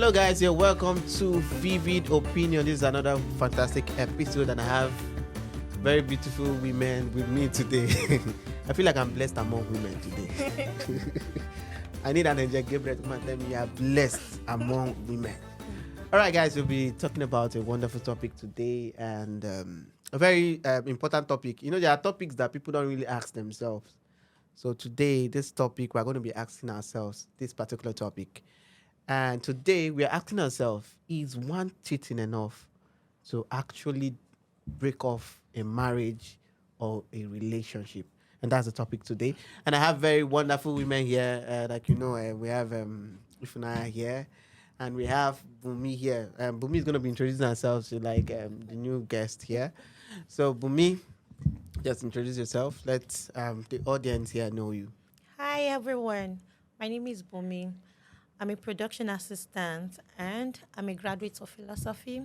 Hello, guys. You're welcome to Vivid Opinion. This is another fantastic episode, and I have very beautiful women with me today. I feel like I'm blessed among women today. I need an angel Gabriel to come and tell me you are blessed among women. All right, guys, we'll be talking about a wonderful topic today, and a very important topic. You know, there are topics that people don't really ask themselves. So today, this topic, we're going to be asking ourselves this particular topic. And today, we are asking ourselves, is one cheating enough to actually break off a marriage or a relationship? And that's the topic today. And I have very wonderful women here. We have Ifunaya here. And we have Bumi here. Bumi is going to be introducing herself to the new guest here. So Bumi, just introduce yourself. Let the audience here know you. Hi everyone, my name is Bumi. I'm a production assistant and I'm a graduate of philosophy.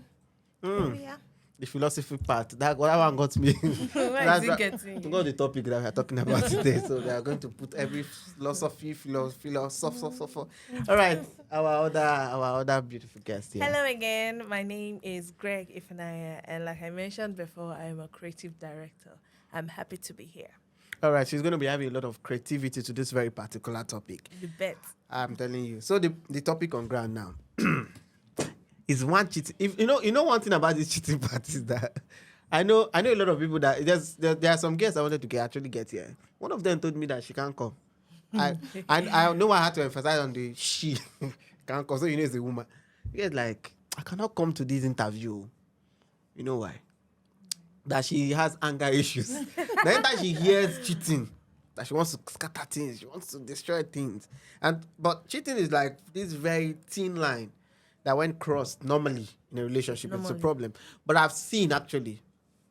Yeah. The philosophy part, that one got me. Where is it getting you? Got the topic that we are talking about today. So we are going to put every philosophy. All right, our other beautiful guest here. Hello again. My name is Greg Ifunaya, and like I mentioned before, I'm a creative director. I'm happy to be here. All right, she's going to be having a lot of creativity to this very particular topic. You bet. I'm telling you. So the topic on ground now is one cheating. If you know one thing about this cheating part is that I know a lot of people that there are some guests I wanted to actually get here. One of them told me that she can't come. I know I had to emphasize on the she can't come. So it's a woman. It's like, I cannot come to this interview. You know why? That she has anger issues. The time she hears cheating, that she wants to scatter things, she wants to destroy things. But cheating is like this very thin line that when crossed normally in a relationship, it's a problem. But I've seen actually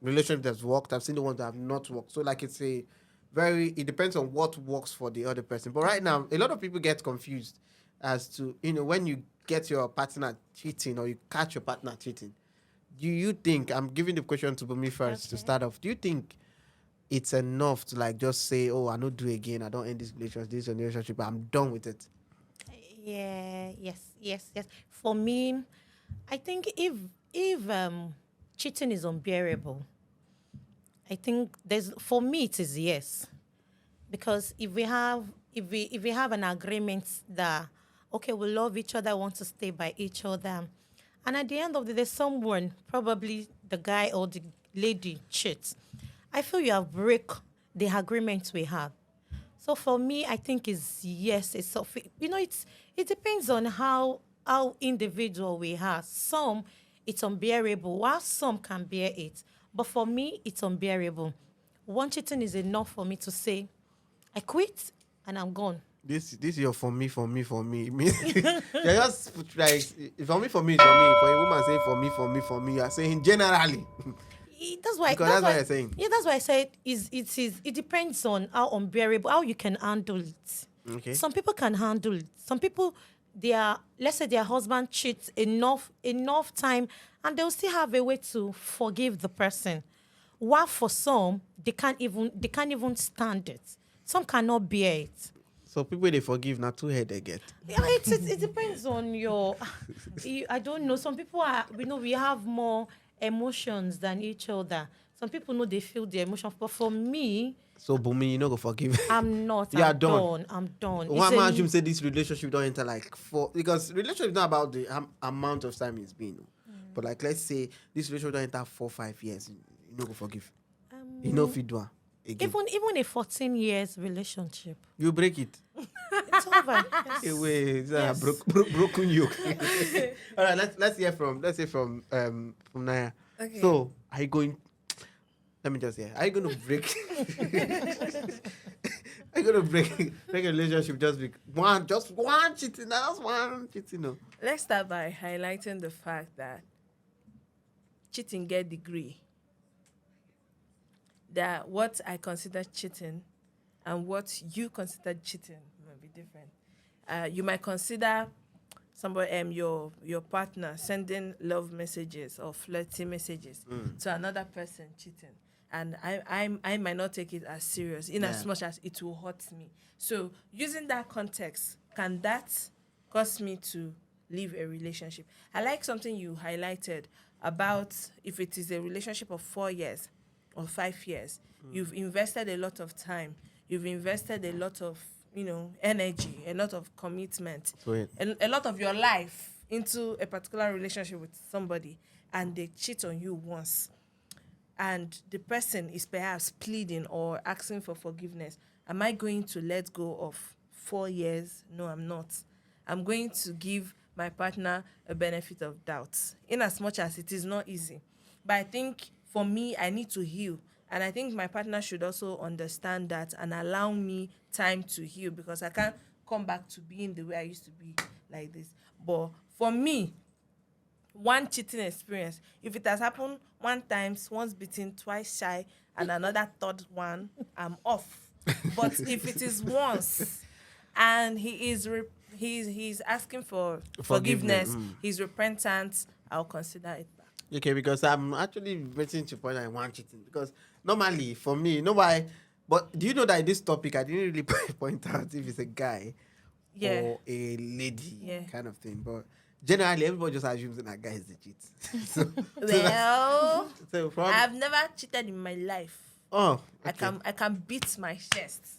relationships that's worked, I've seen the ones that have not worked. So it depends on what works for the other person. But right now, a lot of people get confused as to, when you get your partner cheating or you catch your partner cheating. Do you think, I'm giving the question to Bumi first to start off, do you think it's enough to just say, oh, I don't do it again, I don't end this relationship, I'm done with it? Yeah, yes. For me, I think if cheating is unbearable, I think for me it is yes. Because if we have an agreement that okay, we love each other, want to stay by each other, and at the end of the day, someone, probably the guy or the lady, cheats, I feel you have break the agreement we have. So for me, I think it's yes. It depends on how individual we are. Some it's unbearable, while some can bear it. But for me, it's unbearable. One cheating is enough for me to say, I quit and I'm gone. This is your for me. It means you're just like, for me, it's for me. For a woman saying for me, you are saying generally. That's why you're saying. Yeah, that's why I said it depends on how unbearable, how you can handle it. Okay. Some people can handle it. Some people, let's say their husband cheats enough time, and they'll still have a way to forgive the person. While for some, they can't even stand it. Some cannot bear it. So people they forgive, not two head they get. Yeah, it depends on your. I don't know. Some people we have more emotions than each other. Some people know they feel the emotion, but for me, so Bumi, you know, go forgive. I'm not. You are I'm done. I'm done. One man should say this relationship don't enter because relationship is not about the amount of time it's been. But let's say this relationship don't enter 4-5 years, you know, go forgive. You know, if you do again. Even a 14 years relationship, you break it. It's over. Yes. Yes. Broken yoke. All right, let's hear from Naya. Okay. So are you going? Let me just hear. Are you going to break? Are you going to break a relationship just one cheating? That's one cheating. No. Let's start by highlighting the fact that cheating get degree. That what I consider cheating and what you consider cheating might be different. You might consider somebody, your partner sending love messages or flirty messages to another person cheating, and I might not take it as serious in as much as it will hurt me. So using that context, can that cause me to leave a relationship. I like something you highlighted about if it is a relationship of 4 years or 5 years, you've invested a lot of time, you've invested a lot of, energy, a lot of commitment, Sweet. and a lot of your life into a particular relationship with somebody, and they cheat on you once, and the person is perhaps pleading or asking for forgiveness. Am I going to let go of 4 years? No, I'm not. I'm going to give my partner a benefit of doubt, in as much as it is not easy. But I think for me, I need to heal. And I think my partner should also understand that and allow me time to heal, because I can't come back to being the way I used to be like this. But for me, one cheating experience, if it has happened one time, once beaten, twice shy, and another third one, I'm off. But if it is once and he's asking for forgiveness, he's repentant, I'll consider it back. Okay, because I'm actually waiting to point out one cheating. Because normally, for me, you know why? But do you know that in this topic, I didn't really point out if it's a guy Yeah. or a lady Yeah. kind of thing. But generally, everybody just assumes that a guy is the cheat. Well, so from, I've never cheated in my life. oh, I okay. can beat my chest.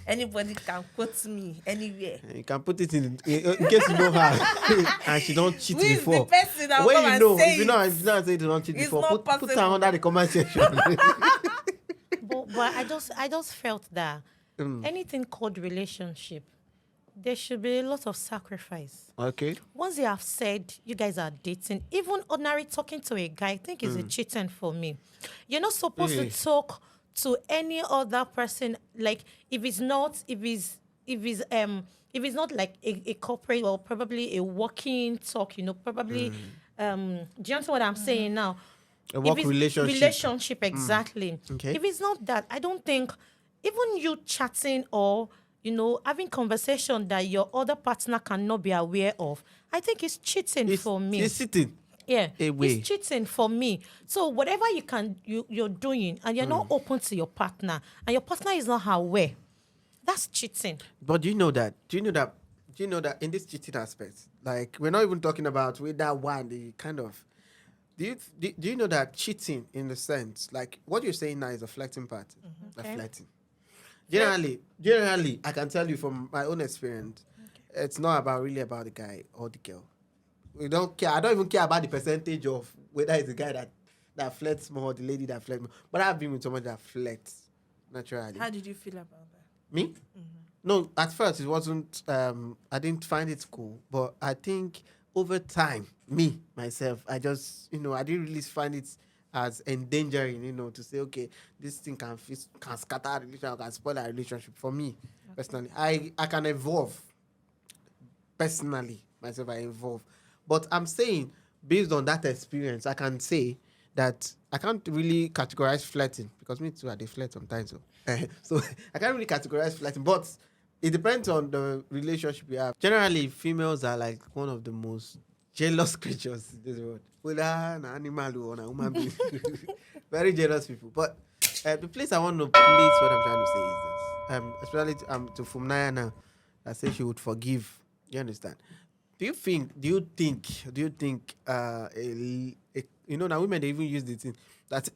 Anybody can quote me anywhere. You can put it in case you know her and she don't cheat Who is before. the person that will When come you and know, say if you know, it? if you know, say you don't cheat It's before, not put her possible. under the comment section. But I just felt that anything called relationship, there should be a lot of sacrifice. Okay. Once you have said you guys are dating, even ordinary talking to a guy, I think is a cheating for me. You're not supposed Really? to talk to any other person, like if it's not like a corporate or probably a working talk, probably do you understand what I'm saying now? A work If it's relationship. exactly. Okay. If it's not that, I don't think even you chatting or having conversation that your other partner cannot be aware of, I think it's cheating for me. It's sitting. Yeah, away. it's cheating for me. So whatever you're doing, and you're not open to your partner, and your partner is not aware, that's cheating. But do you know that in this cheating aspect, like we're not even talking about with that one, the kind of do you know that cheating in the sense, like what you're saying now is a flirting part. A Okay. flirting. Generally, I can tell you from my own experience, it's not really about the guy or the girl. We don't care. I don't even care about the percentage of whether it's the guy that flirts more or the lady that flirts more. But I've been with someone that flirts naturally. How did you feel about that? Me? No, at first it wasn't. I didn't find it cool, but I think over time, myself, I just I didn't really find it as endangering. To say okay, this thing can scatter a relationship, can spoil a relationship. For me, personally, I can evolve. Personally, myself, I evolve, but I'm saying based on that experience, I can say that I can't really categorize flirting because me too, I flirt sometimes. So I can't really categorize flirting, but it depends on the relationship you have. Generally, females are like one of the most jealous creatures in this world. Whether an animal or a human being. Very jealous people. But the place I want to place what I'm trying to say is this. Especially to Fumnaya now, that says she would forgive. You understand? Do you think now women, they even use the thing that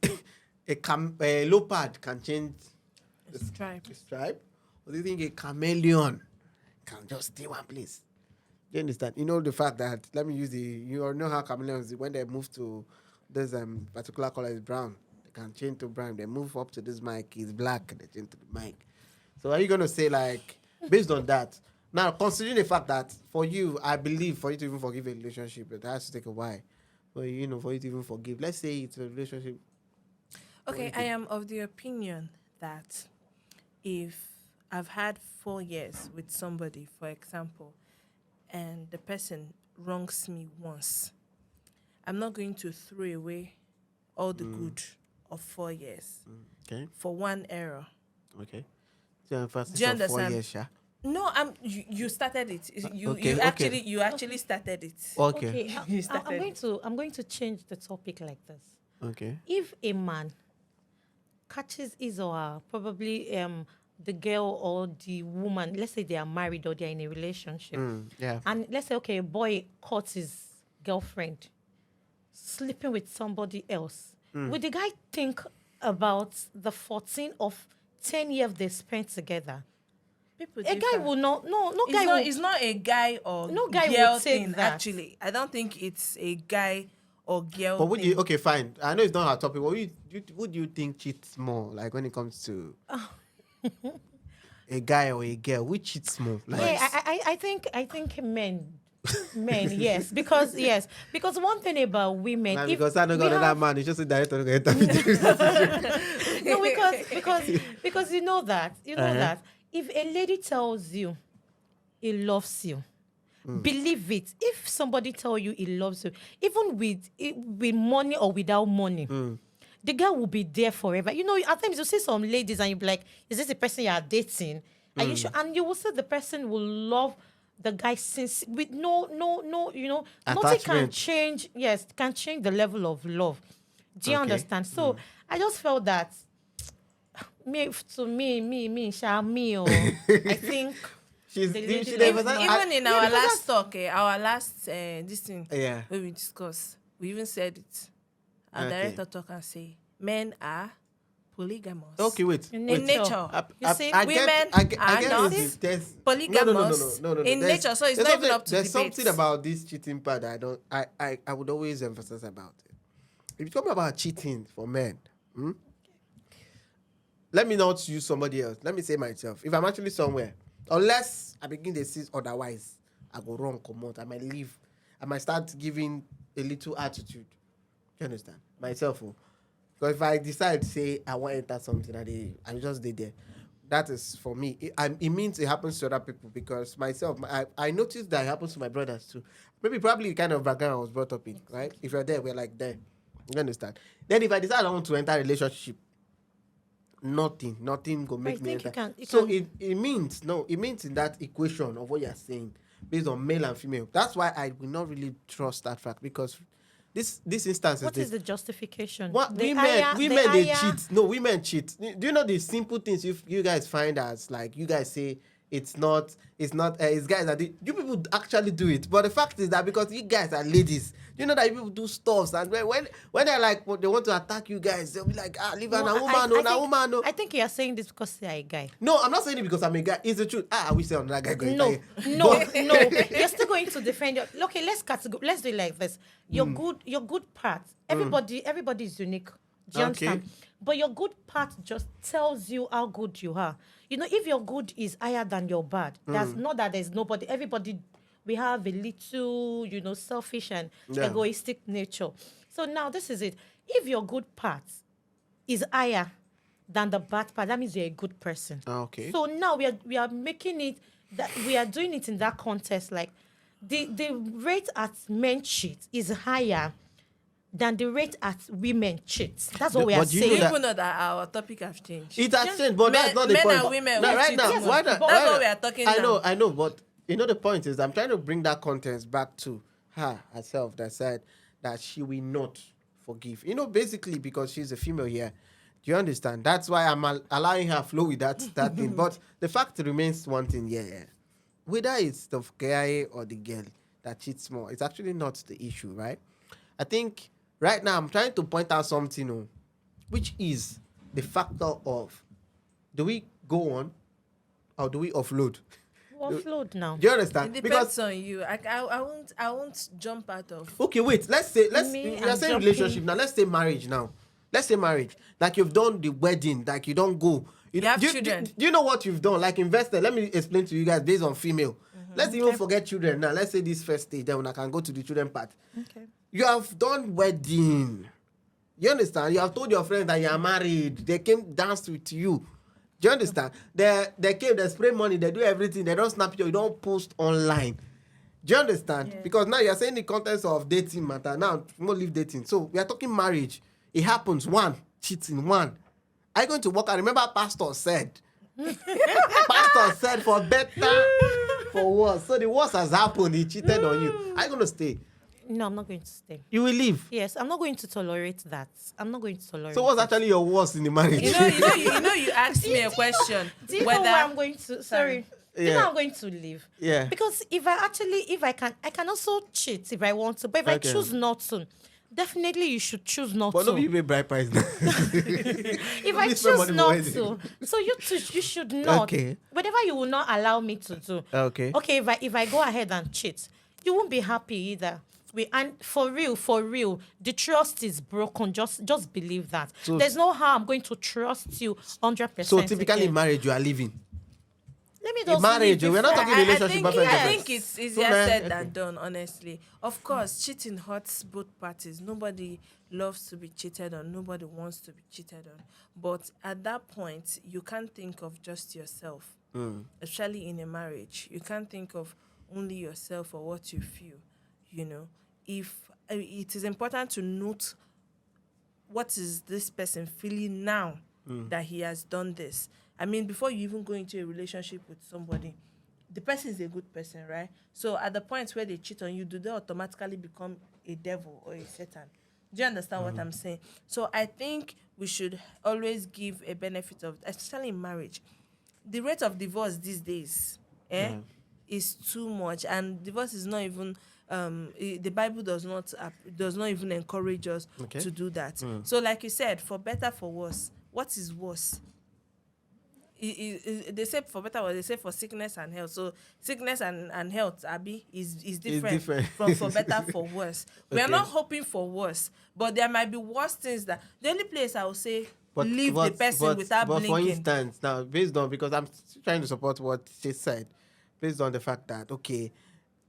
a leopard can change The stripe. the stripe? Or do you think a chameleon can just stay one place? Do you understand? The fact that, let me use you all know how chameleons, when they move to this particular color is brown, they can change to brown. They move up to this mic, it's black, they change to the mic. So are you going to say, like, based on that, now, considering the fact that for you, I believe for you to even forgive a relationship, it has to take a while. But, for you to even forgive. Let's say it's a relationship. Okay, I am of the opinion that if I've had 4 years with somebody, for example, and the person wrongs me once, I'm not going to throw away all the good of 4 years Okay. for one error. Okay. So, first, Do you 4 understand? years, yeah? No, you started it. You okay. you actually started it. Okay. You I'm started going to change the topic like this. Okay. If a man catches his or her probably the girl or the woman, let's say they are married or they're in a relationship, Yeah. and let's say, okay, a boy caught his girlfriend sleeping with somebody else, would the guy think about the 14 of 10 years they spent together? People A guy differ. will not, no It's guy not, will, it's not a guy or No guy would girl take thing, that. actually. I don't think it's a guy or girl But would thing. you? Okay, fine. I know it's not our topic. But would you think cheats more? Like when it comes to a guy or a girl, which cheats more? Like, yeah, I think men, because one thing about women, nah, if because I don't we got another have- man, it's just a director who can interview. no, because you know that if a lady tells you he loves you, believe it. If somebody tell you he loves you, even with money or without money, the guy will be there forever. You know, at times you see some ladies and you be like, is this the person you are dating? Are you sure? And you will say the person will love the guy since with no, you know, nothing can Attachment. change. Yes, can change the level of love. Do you Okay. understand? So I just felt that me, I think She's The she lady never loves said- me. Even in Yeah, our because last talk, our last this thing, Yeah. when we discussed, we even said it. Our Okay. director talk and say, men are polygamous. Okay, wait. In wait. nature. You see, women are not there's, polygamous in There's- nature, so it's there's not even something- up to There's debate. something about this cheating part that I would always emphasize about it. If you talk about cheating for men, let me not use somebody else. Let me say myself. If I'm actually somewhere, unless I begin to see otherwise, I go wrong, come out. I might leave. I might start giving a little attitude. You understand? Myself. Oh. Because if I decide to say I want to enter something, I just did there. That is for me. It means it happens to other people because myself, I noticed that it happens to my brothers too. Maybe probably the kind of background I was brought up in, right? If you're there, we're like there. You understand? Then if I decide I want to enter a relationship, nothing go make I me think enter. you So can- it means in that equation of what you're saying based on male and female. That's why I will not really trust that fact because this instance what is is the justification? what The women they higher- cheat. No, women cheat. Do you know the simple things you guys find as like you guys say it's guys that you people actually do it, but the fact is that because you guys are ladies, you know that you people do stuff and when they're like they want to attack you guys, they'll be like leave her, No, na woman, no, na think- woman, no. I think you are saying this because you are a guy. No, I'm not saying it because I'm a guy. It's the truth. I wish another guy going No, to no. You're still going to defend your. Okay, let's do it like this. Your good part. Everybody is unique. Do you Okay. understand? But your good part just tells you how good you are. You know, if your good is higher than your bad, that's not that there's nobody. Everybody, we have a little, selfish and Yeah. egoistic nature. So now this is it. If your good part is higher than the bad part, that means you're a good person. Okay. So now we are making it that we are doing it in that context. Like the rate at men cheat is higher than the rate at women cheat. That's what we are But you know Do you saying. that- even know that our topic have changed? It has changed, but that's Men- not the men point. and women No, will right cheat now, more. why That's not? what we are talking I know, but the point is, I'm trying to bring that context back to her herself that said that she will not forgive. Basically because she's a female here. Do you understand? That's why I'm allowing her flow with that thing. But the fact remains one thing, yeah. Whether it's the guy or the girl that cheats more, it's actually not the issue, right? I think right now I'm trying to point out something, which is the factor of do we go on or do we offload? Offload now. Do you understand? It depends on you. I won't jump out of. Okay, wait. Let's say Me, you're I'm saying jumping. relationship now. Let's say marriage now. Let's say marriage. Like you've done the wedding, like you don't go. You have do, children. Do you know what you've done? Like invested. Let me explain to you guys based on female. Let's even forget children now. Let's say this first stage, then when I can go to the children part. Okay. You have done wedding. You understand? You have told your friends that you are married. They came dance with you. Do you understand? They came, they spray money, they do everything. They don't snap you. You don't post online. Do you understand? Yeah. Because now you're saying the context of dating matter. Now, we won't leave dating. So we are talking marriage. It happens. One, cheating. One. Are you going to work? I remember Pastor said. Pastor said for better, for worse. So the worst has happened. He cheated on you. Are you going to stay? No, I'm not going to stay. You will leave. Yes, I'm not going to tolerate that. I'm not going to tolerate. So what's it. actually your worst in the marriage? You asked me a question. Do you know where I'm going to? Sorry. Do you know Yeah. I'm going to leave? Yeah. Because if I can also cheat if I want to. But if I Okay. choose not to, definitely you should choose not But to. no, you pay bride price now. If I Nobody spend choose money for not wedding. to, so you should not. Okay. Whatever you will not allow me to do. Okay. Okay, if I go ahead and cheat, you won't be happy either. And for real, the trust is broken. Just believe that. So- There's no how I'm going to trust you 100%. So typically in again. marriage, you are leaving. Let me In just marriage, leave we're not before- talking relationship. I boyfriend, think girlfriend. it's easier man, said okay. than done, honestly. Of course, cheating hurts both parties. Nobody loves to be cheated on. Nobody wants to be cheated on. But at that point, you can't think of just yourself, especially in a marriage. You can't think of only yourself or what you feel. If it is important to note what is this person feeling now that he has done this. I mean, before you even go into a relationship with somebody, the person is a good person, right? So at the point where they cheat on you, do they automatically become a devil or a Satan? Do you understand what I'm saying? So I think we should always give a benefit of, especially in marriage. The rate of divorce these days is too much, and divorce is not even the Bible does not even encourage us Okay. to do that. So like you said, for better, for worse, what is worse? They say for better, or they say for sickness and health. So sickness and health, Abi, is different, different. from for better, for worse. We are Okay. not hoping for worse, but there might be worse things that the only place I would say leave the person without but blinking. for instance, now based on, because I'm trying to support what she said, based on the fact that okay,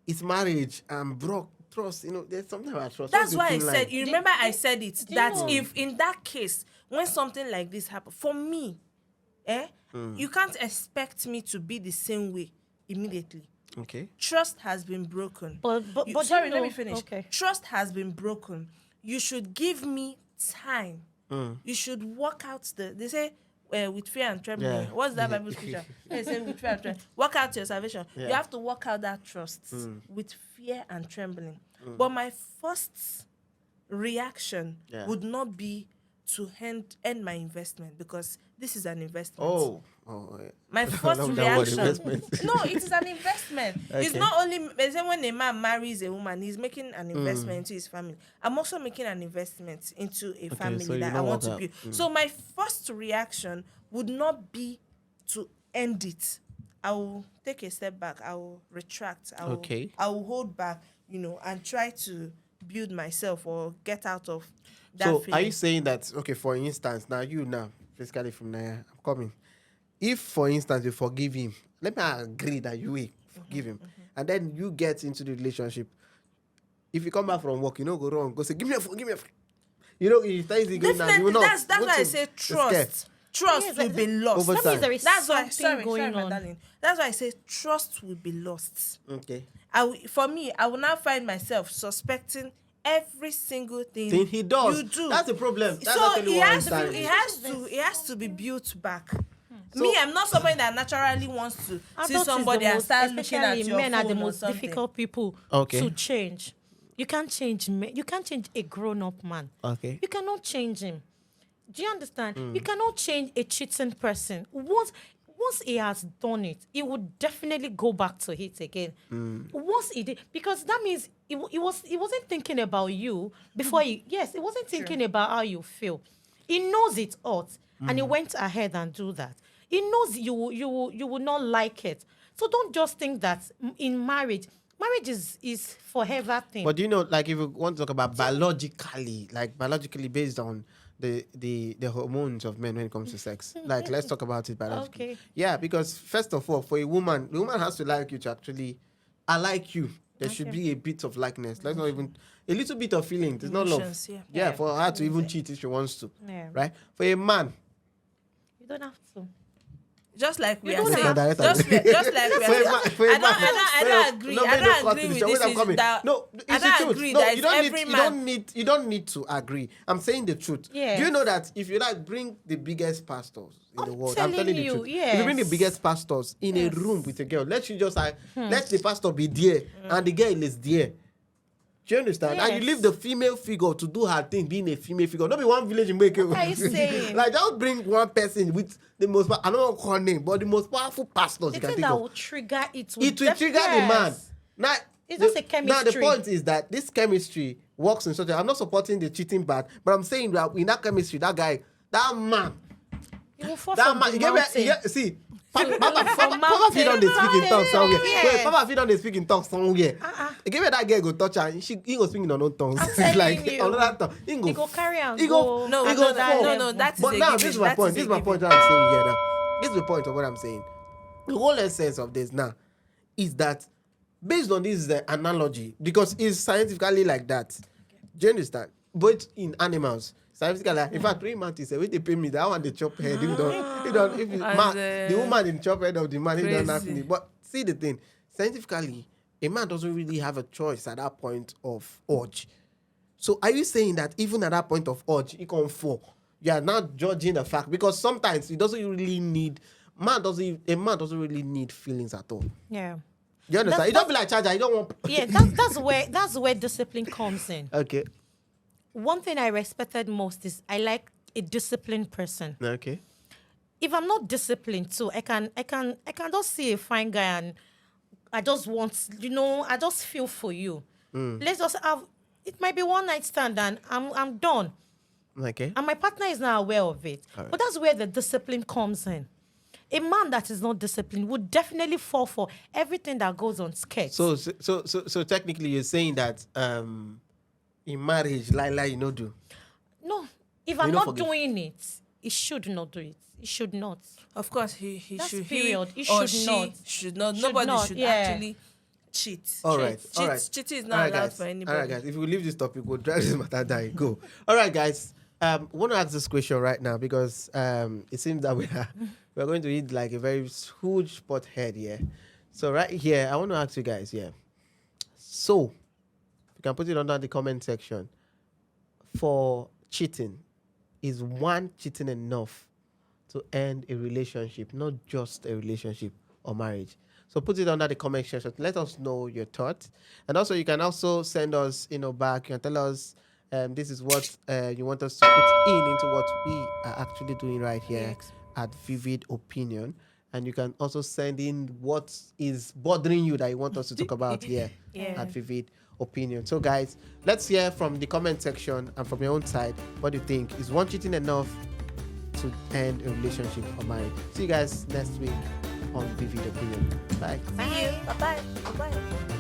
it's marriage and broke trust. There's something about trust. That's What's why the I thin said, line? you remember I said it, do you that know- if in that case, when something like this happens, for me, you can't expect me to be the same way immediately. Okay. Trust has been broken. But Sorry, you let know- me finish. Okay. Trust has been broken. You should give me time. You should work out they say with fear and trembling. Yeah. What's that Bible scripture? They say with fear and trembling. Work out your salvation. Yeah. You have to work out that trust with fear and trembling. But my first reaction would not be to end my investment, because this is an investment. Oh. Yeah. My first love that word, reaction. investment. No, it is an investment. It's Okay. not only, they say when a man marries a woman, he's making an investment into his family. I'm also making an investment into a family so you that I don't want work to out. build. So my first reaction would not be to end it. I will take a step back. I will retract. Okay. I will hold back, and try to build myself or get out of that So feeling. are you saying that, okay, for instance, physically from Naya, I'm coming. If, for instance, you forgive him, let me agree that you will forgive him, and then you get into the relationship. If you come back from work, go wrong, go say, give me a phone, give me a phone. If that is going now, you Definitely, will not. that's Go why I to say the scare. trust. Trust Yes, will be lost. Over That means time. there is That's why, something going my on. darling. That's why I say trust will be lost. Okay. For me, I will now find myself suspecting every single thing Thing he does. you do. That's the problem. That's So actually it what has, I'm to, saying. it has to be built back. So- Me, I'm not somebody that naturally wants to see Adults is somebody the and most- start looking at especially your men are the phone or most something. difficult people Okay. to change. You can't change you can't change a grown-up man. Okay. You cannot change him. Do you understand? You cannot change a cheating person. Once he has done it, he would definitely go back to it again. Once he did, because that means he wasn't thinking about you before he wasn't thinking about how you feel. He knows it ought, and he went ahead and do that. He knows you will not like it. So don't just think that in marriage is forever thing. But do you know, like, if you want to talk about biologically based on the hormones of men when it comes to sex, like, let's talk about it biologically. Okay. Yeah, because first of all, for a woman, the woman has to like you to actually, I like you. There should be a bit of likeness. Let's not even a little bit of feeling. It's not love. Emotions, yeah. Yeah, for her to even cheat if she wants to, Yeah. right? For a man, You don't have to. Just like we You are don't saying, have- just like we are for a saying. man, I don't agree. No, I no, don't cut agree this with short. Wait, I'm this. coming. That No, it's I the don't truth. agree No, that you don't every need. man. You don't need to agree. I'm saying the truth. Yes. Do you know that if you bring the biggest pastors in the world, I'm telling telling you the you, truth. If you bring the yes. biggest pastors in a room with a girl, let the pastor be there and the girl is there. Do you understand? And you Yes. leave the female figure to do her thing, being a female figure. Not be one village in Wake. What are you saying? Like, just bring one person with the most, I don't want to call name, but the most powerful pastors The you can thing think that of. will trigger it. It will trigger the man. Now, It's just a Now, the chemistry. point is that this chemistry works in such a... I'm not supporting the cheating part, but I'm saying that in that chemistry, that guy, that man, You will fall that from man, the you mountain. see, From Papa feed on the speaking tongue somewhere. Yes. Wait, Papa feed on the speaking tongue somewhere. Uh-uh. Give me that girl go touch her. He go speak in unknown tongues. I'm It's telling like you. another tongue. He go carry and he go. No, he no, go that, fall. no, that is But a now given. this is my That point. is This is a my given. point that I'm saying here now. This is the point of what I'm saying. The whole essence of this now is that based on this analogy, because it's scientifically like that. Do you understand? But in animals, scientifically, in fact, 3 months when they pay me, that one they chop head. The woman in chop head of the man, he don't ask me. But see the thing, scientifically, a man doesn't really have a choice at that point of urge. So are you saying that even at that point of urge, he can fall? You are not judging the fact, because sometimes he doesn't really need a man doesn't really need feelings at all. Yeah. You understand? You don't be like charger. You don't want. Yeah, that's where discipline comes in. Okay. One thing I respected most is I like a disciplined person. Okay. If I'm not disciplined too, I can just see a fine guy and I just want, I just feel for you. Let's just have, it might be one night stand and I'm done. Okay. And my partner is not aware of it. All right. But that's where the discipline comes in. A man that is not disciplined would definitely fall for everything that goes on skirts. So technically, you're saying that in marriage, lie, you know, do. No, if I'm don't not forgive. doing it, he should not do it. He should not. Of course, he That's should. period. He He or should she not. should not. Should Nobody not, should yeah. actually cheat. All right. Cheating is All not right, allowed guys. for All anybody. right, guys. If we leave this topic, we'll drive this matter down. Go. All right, guys. I want to ask this question right now because it seems that we're going to eat like a very huge pot head here. So right here, I want to ask you guys here. So you can put it under the comment section. For cheating, is one cheating enough to end a relationship, not just a relationship or marriage? So put it under the comment section. Let us know your thoughts. And also, you can also send us, back. You can tell us this is what you want us to put into what we are actually doing right here at Vivid Opinion. And you can also send in what is bothering you that you want us to talk about here at Vivid Opinion. So, guys, let's hear from the comment section and from your own side. What do you think? Is one cheating enough to end a relationship or marriage? See you guys next week on Vivid Opinion. Bye. See you. Bye bye. Bye bye.